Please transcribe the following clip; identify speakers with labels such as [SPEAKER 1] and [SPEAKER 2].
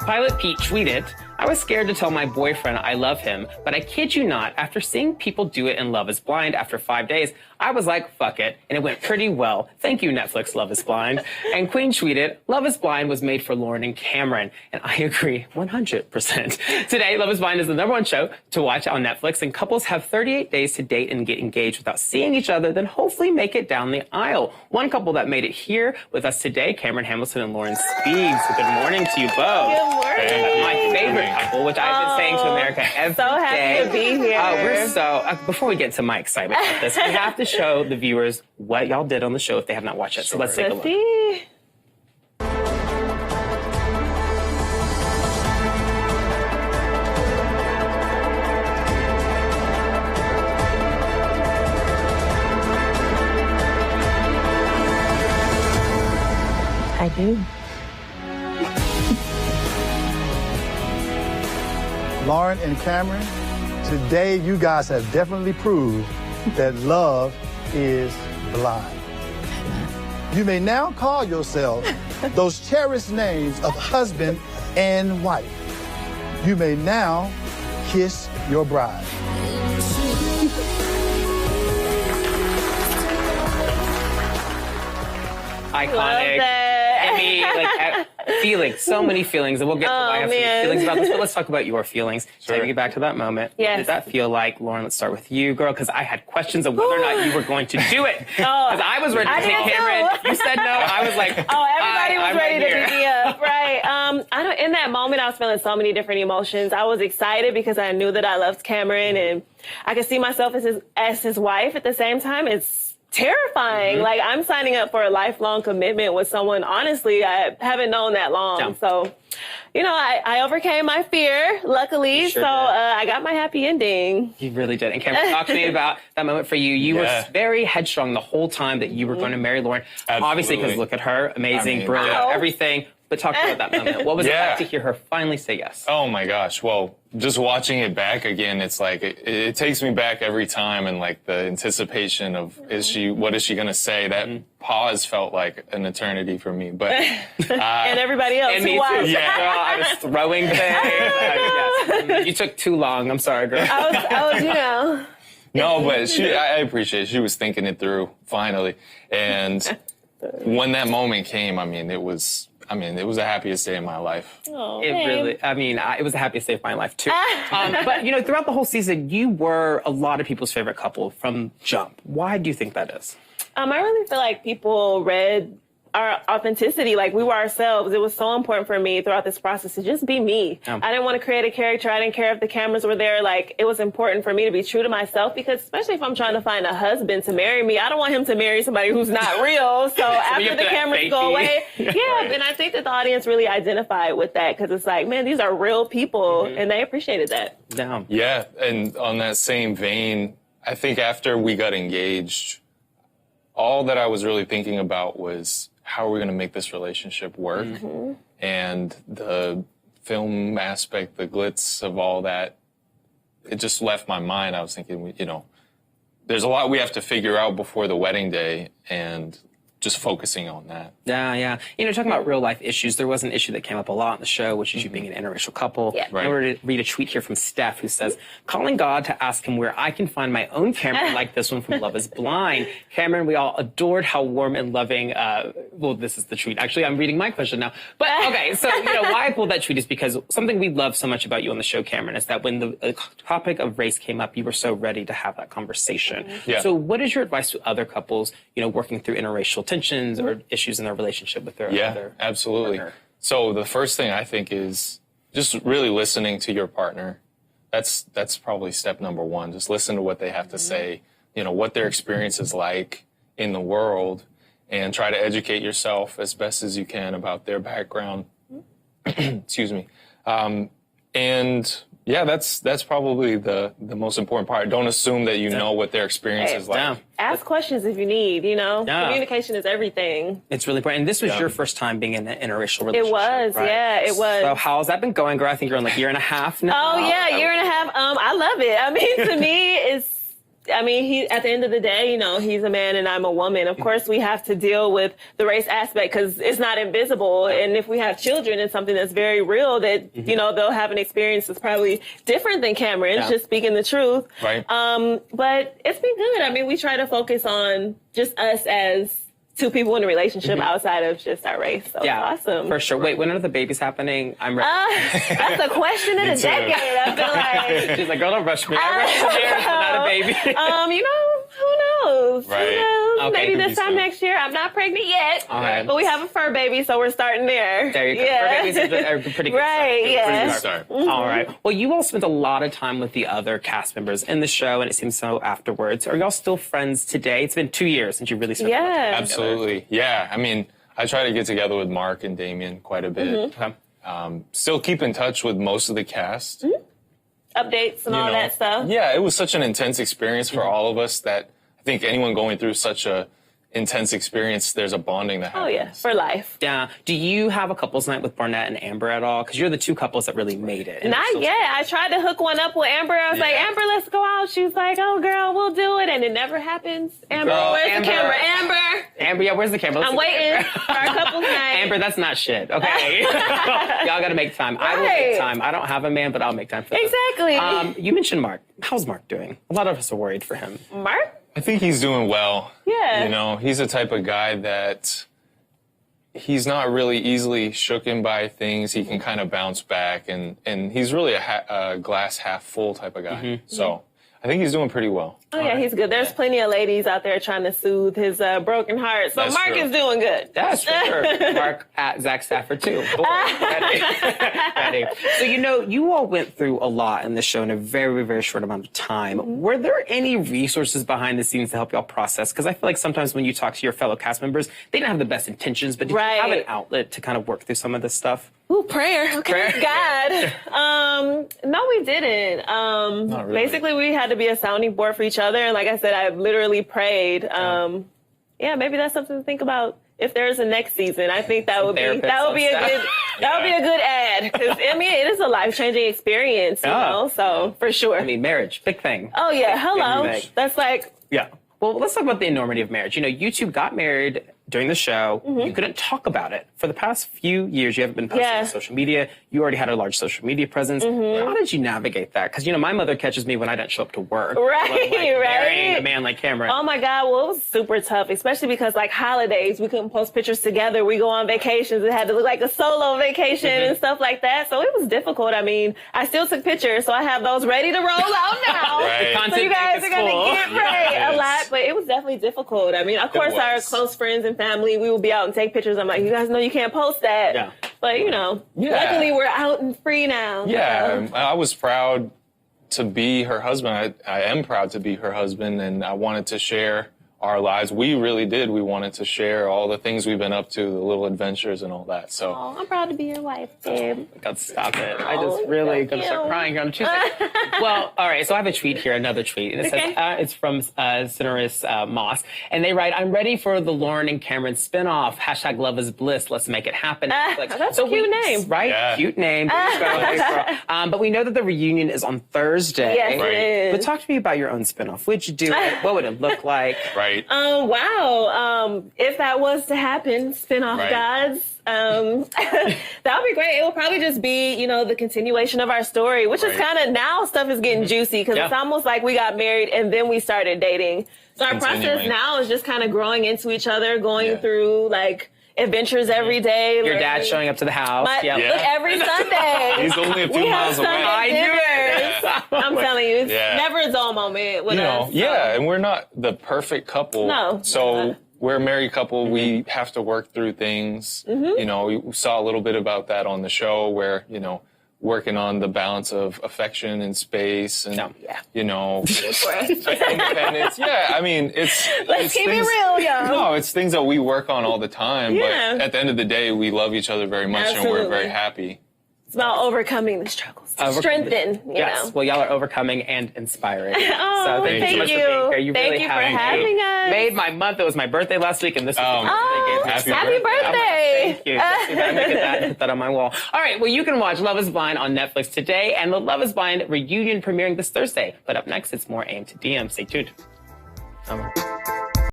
[SPEAKER 1] Pilot Pete tweeted, I was scared to tell my boyfriend I love him, but I kid you not, after seeing people do it in Love is Blind after 5 days, I was like, fuck it, and it went pretty well. Thank you, Netflix, Love is Blind. And Queen tweeted, Love is Blind was made for Lauren and Cameron, and I agree 100%. Today, Love is Blind is the #1 show to watch on Netflix, and couples have 38 days to date and get engaged without seeing each other, then hopefully make it down the aisle. One couple that made it here with us today, Cameron Hamilton and Lauren Speed. So good morning to you both.
[SPEAKER 2] Good morning.
[SPEAKER 1] And my favorite couple, which I've been saying to America every
[SPEAKER 2] so happy
[SPEAKER 1] day.
[SPEAKER 2] to be here.
[SPEAKER 1] We're so, before we get into my excitement about this, we have to show the viewers what y'all did on the show if they have not watched it. So let's take a look.
[SPEAKER 2] I do.
[SPEAKER 3] Lauren and Cameron, today you guys have definitely proved that love is blind. You may now call yourself those cherished names of husband and wife. You may now kiss your bride.
[SPEAKER 1] Iconic. Feelings, so many feelings, and we'll get to why I have so many feelings about this, but let's talk about your feelings.
[SPEAKER 2] Sure.
[SPEAKER 1] Take you back to that moment.
[SPEAKER 2] Yes.
[SPEAKER 1] What did that feel like? Lauren, let's start with you, girl, because I had questions of whether or not you were going to do it. Because I was ready to take Cameron. You said no. I was like,
[SPEAKER 2] everybody was ready to beat me up, right? In that moment, I was feeling so many different emotions. I was excited because I knew that I loved Cameron, and I could see myself as his wife. At the same time, it's terrifying. Like, I'm signing up for a lifelong commitment with someone, honestly, I haven't known that long. Yeah. So, I overcame my fear, luckily. Sure I got my happy ending.
[SPEAKER 1] You really did. And Cameron, talk to me about that moment for you. You were very headstrong the whole time that you were going to marry Lauren. Absolutely. Obviously, because look at her, amazing, brilliant, everything. But talk about that moment. What was it like to hear her finally say yes?
[SPEAKER 4] Oh my gosh. Well, just watching it back again, it's like, it takes me back every time, and like the anticipation of, what is she going to say? That pause felt like an eternity for me, but.
[SPEAKER 2] And everybody else.
[SPEAKER 1] And me too. Yeah. Girl, I was throwing things. Yes. You took too long. I'm sorry, girl.
[SPEAKER 2] I was.
[SPEAKER 4] No, but I appreciate it. She was thinking it through finally. And when that moment came, it was the happiest day of my life.
[SPEAKER 2] Oh,
[SPEAKER 1] it was the happiest day of my life, too. But, throughout the whole season, you were a lot of people's favorite couple from jump. Why do you think that is?
[SPEAKER 2] I really feel like people read our authenticity, like we were ourselves. It was so important for me throughout this process to just be me. I didn't want to create a character. I didn't care if the cameras were there. Like, it was important for me to be true to myself, because especially if I'm trying to find a husband to marry me, I don't want him to marry somebody who's not real. So after the cameras go away, and I think that the audience really identified with that, because it's like, man, these are real people, and they appreciated that.
[SPEAKER 4] Yeah, and on that same vein, I think after we got engaged, all that I was really thinking about was, how are we going to make this relationship work? And the film aspect, the glitz of all that, it just left my mind. I was thinking, there's a lot we have to figure out before the wedding day, and just focusing on that.
[SPEAKER 1] Yeah. Talking about real life issues, there was an issue that came up a lot in the show, which is you being an interracial couple.
[SPEAKER 2] Yeah.
[SPEAKER 1] Right. I'm going to read a tweet here from Steph, who says, calling God to ask him where I can find my own Cameron like this one from Love is Blind. Cameron, we all adored how warm and loving, this is the tweet. Actually, I'm reading my question now. But okay, so, why I pulled that tweet is because something we love so much about you on the show, Cameron, is that when the topic of race came up, you were so ready to have that conversation. So what is your advice to other couples, working through interracial tensions or issues in their relationship with their other
[SPEAKER 4] absolutely
[SPEAKER 1] partner?
[SPEAKER 4] So the first thing I think is just really listening to your partner. That's probably step number one. Just listen to what they have to say, what their experience is like in the world, and try to educate yourself as best as you can about their background. Excuse me. That's probably the most important part. Don't assume that you know what their experience is like.
[SPEAKER 2] Ask questions if you need, Communication is everything.
[SPEAKER 1] It's really important. And this was your first time being in an interracial relationship.
[SPEAKER 2] It was,
[SPEAKER 1] right?
[SPEAKER 2] it was.
[SPEAKER 1] So how's that been going, girl? I think you're in year and a half now.
[SPEAKER 2] Oh, yeah, year and a half. I love it. To me, I mean, at the end of the day, you know, he's a man and I'm a woman. Of course, we have to deal with the race aspect because it's not invisible. And if we have children, it's something that's very real that, you know, they'll have an experience that's probably different than Cameron's, just speaking the truth.
[SPEAKER 4] Right.
[SPEAKER 2] But it's been good. I mean, we try to focus on just us as two people in a relationship outside of just our race. So awesome.
[SPEAKER 1] For sure. Wait, when are the babies happening? I'm ready.
[SPEAKER 2] That's a question of the decade. I feel like.
[SPEAKER 1] She's like, girl, don't rush me. I rushed the years, but not a baby.
[SPEAKER 2] You know, who knows?
[SPEAKER 4] Right.
[SPEAKER 2] Who knows?
[SPEAKER 1] Okay,
[SPEAKER 2] Maybe this time
[SPEAKER 4] soon.
[SPEAKER 2] next year. I'm not pregnant yet.
[SPEAKER 1] All right.
[SPEAKER 2] But we have a fur baby, so we're starting there.
[SPEAKER 1] There you go.
[SPEAKER 2] Yeah.
[SPEAKER 1] Fur babies are a pretty good
[SPEAKER 2] Right,
[SPEAKER 1] start.
[SPEAKER 2] yeah.
[SPEAKER 1] Pretty
[SPEAKER 4] Good start.
[SPEAKER 1] All right. Well, you all spent a lot of time with the other cast members in the show, and it seems so afterwards. Are y'all still friends today? It's been 2 years since you really spent
[SPEAKER 2] Yeah.
[SPEAKER 1] much time together.
[SPEAKER 4] Absolutely. Yeah. I mean, I try to get together with Mark and Damien quite a bit.
[SPEAKER 1] Okay.
[SPEAKER 4] Still keep in touch with most of the cast.
[SPEAKER 2] Updates and all
[SPEAKER 4] know.
[SPEAKER 2] that stuff.
[SPEAKER 4] Yeah, it was such an intense experience for all of us that I think anyone going through such a intense experience, there's a bonding that happens.
[SPEAKER 2] Oh, yeah. For life.
[SPEAKER 1] Yeah. Do you have a couples night with Barnett and Amber at all? Because you're the two couples that really made it. And
[SPEAKER 2] Not
[SPEAKER 1] it's so-
[SPEAKER 2] yet. I tried to hook one up with Amber. I was like, Amber, let's go out. She was like, oh, girl, we'll do it. And it never happens. Amber,
[SPEAKER 1] Girl,
[SPEAKER 2] where's
[SPEAKER 1] Amber.
[SPEAKER 2] the camera? Amber.
[SPEAKER 1] Amber, yeah, where's the camera? Let's
[SPEAKER 2] I'm
[SPEAKER 1] see the
[SPEAKER 2] waiting
[SPEAKER 1] camera.
[SPEAKER 2] for our couples night.
[SPEAKER 1] Amber, that's not shit, okay? Y'all gotta make time. I will make
[SPEAKER 2] Right.
[SPEAKER 1] time. I don't have a man, but I'll make time for that.
[SPEAKER 2] Exactly.
[SPEAKER 1] You mentioned Mark. How's Mark doing? A lot of us are worried for him.
[SPEAKER 2] Mark?
[SPEAKER 4] I think he's doing well.
[SPEAKER 2] Yeah.
[SPEAKER 4] You know, he's the type of guy that he's not really easily shooken by things. He can kind of bounce back, and he's really a glass half full type of guy. So I think he's doing pretty well.
[SPEAKER 2] Oh, yeah, he's good. There's plenty of ladies out there trying to soothe his broken heart. So
[SPEAKER 4] That's
[SPEAKER 2] Mark
[SPEAKER 4] true.
[SPEAKER 2] is doing good.
[SPEAKER 1] That's for sure. Mark at Zach Stafford, too. Boy, ready. Ready. So, you know, you all went through a lot in the show in a very, very short amount of time. Were there any resources behind the scenes to help y'all process? Because I feel like sometimes when you talk to your fellow cast members, they didn't have the best intentions, but did you have an outlet to kind of work through some of this stuff?
[SPEAKER 2] Ooh, prayer. Okay, God. No, we didn't.
[SPEAKER 4] Not really.
[SPEAKER 2] Basically, we had to be a sounding board for each other. And like I said, I literally prayed. Yeah, maybe that's something to think about. If there's a next season, I think that would be a good ad. Because I mean, it is a life-changing experience, you know. So for sure.
[SPEAKER 1] I mean, marriage, big thing.
[SPEAKER 2] Oh yeah, hello.
[SPEAKER 1] big.
[SPEAKER 2] That's like
[SPEAKER 1] Yeah. Well, let's talk about the enormity of marriage. You know, you two got married during the show. You couldn't talk about it. For the past few years, you haven't been posting on social media. You already had a large social media presence. How did you navigate that? Because, you know, my mother catches me when I don't show up to work.
[SPEAKER 2] Right,
[SPEAKER 1] Marrying a man like Cameron.
[SPEAKER 2] oh my God, well, it was super tough, especially because like holidays, we couldn't post pictures together. We go on vacations. It had to look like a solo vacation and stuff like that. So it was difficult. I mean, I still took pictures, so I have those ready to roll out now.
[SPEAKER 4] Right.
[SPEAKER 1] The
[SPEAKER 2] So you guys
[SPEAKER 1] content
[SPEAKER 2] are going
[SPEAKER 1] full.
[SPEAKER 2] to get a lot, but it was definitely difficult. I mean, of course, our
[SPEAKER 4] was.
[SPEAKER 2] close friends and family, we would be out and take pictures. I'm like, you guys know you can't post that.
[SPEAKER 1] Yeah.
[SPEAKER 2] But, you know, luckily we're out and free now.
[SPEAKER 4] Yeah, I was proud to be her husband. I am proud to be her husband, and I wanted to share our lives. We really did. We wanted to share all the things we've been up to, the little adventures and all that. So
[SPEAKER 2] Oh, I'm proud to be your wife, babe.
[SPEAKER 1] God, stop it. I just really going to start crying here on Tuesday. Well, all right. So I have a tweet here, another tweet. And it says, it's from Cineris Moss. And they write, I'm ready for the Lauren and Cameron spinoff. # love is bliss. Let's make it happen.
[SPEAKER 2] That's a cute name.
[SPEAKER 1] Right?
[SPEAKER 4] Yeah.
[SPEAKER 1] Cute name. But we know that the reunion is on Thursday.
[SPEAKER 2] Yes,
[SPEAKER 4] Right.
[SPEAKER 2] it is.
[SPEAKER 1] But talk to me about your own spinoff. Would you do it? What would it look like?
[SPEAKER 4] right.
[SPEAKER 2] Wow. If that was to happen, spin-off
[SPEAKER 4] Right.
[SPEAKER 2] gods, that would be great. It will probably just be, you know, the continuation of our story, which is
[SPEAKER 4] Right.
[SPEAKER 2] kind of now stuff is getting juicy because it's almost like we got married and then we started dating. So our process
[SPEAKER 4] Continuing.
[SPEAKER 2] now is just kind of growing into each other, going
[SPEAKER 4] Yeah.
[SPEAKER 2] through like adventures every day.
[SPEAKER 1] Your dad
[SPEAKER 2] learning.
[SPEAKER 1] showing up to the house.
[SPEAKER 2] Look,
[SPEAKER 4] Yeah.
[SPEAKER 2] every Sunday.
[SPEAKER 4] He's only a few
[SPEAKER 2] we have
[SPEAKER 4] miles away.
[SPEAKER 2] Sunday
[SPEAKER 1] I knew
[SPEAKER 2] dinners.
[SPEAKER 1] it.
[SPEAKER 2] I'm telling you, it's
[SPEAKER 4] Yeah.
[SPEAKER 2] never a dull moment with
[SPEAKER 4] You know,
[SPEAKER 2] us.
[SPEAKER 4] yeah, and we're not the perfect couple.
[SPEAKER 2] No.
[SPEAKER 4] So we're a married couple. We have to work through things. You know, we saw a little bit about that on the show where, you know, working on the balance of affection and space and, you know, independence. Yeah, I mean,
[SPEAKER 2] Let's
[SPEAKER 4] it's
[SPEAKER 2] keep it
[SPEAKER 4] things-
[SPEAKER 2] real, y'all.
[SPEAKER 4] No, it's things that we work on all the time.
[SPEAKER 2] Yeah.
[SPEAKER 4] But at the end of the day, we love each other very much and
[SPEAKER 2] Absolutely.
[SPEAKER 4] we're very happy.
[SPEAKER 2] It's about overcoming the struggles. Strengthen, you know.
[SPEAKER 1] Well, y'all are overcoming and inspiring.
[SPEAKER 2] Oh,
[SPEAKER 1] so thank you so much for being here. You
[SPEAKER 2] thank
[SPEAKER 1] really
[SPEAKER 2] you for
[SPEAKER 1] have
[SPEAKER 2] having us.
[SPEAKER 1] made my month. It was my birthday last week, and this was
[SPEAKER 2] happy birthday.
[SPEAKER 1] Thank you. Put that on my wall. All right, well, you can watch Love is Blind on Netflix today, and the Love is Blind reunion premiering this Thursday. But up next, it's more Aim to DM. Stay tuned.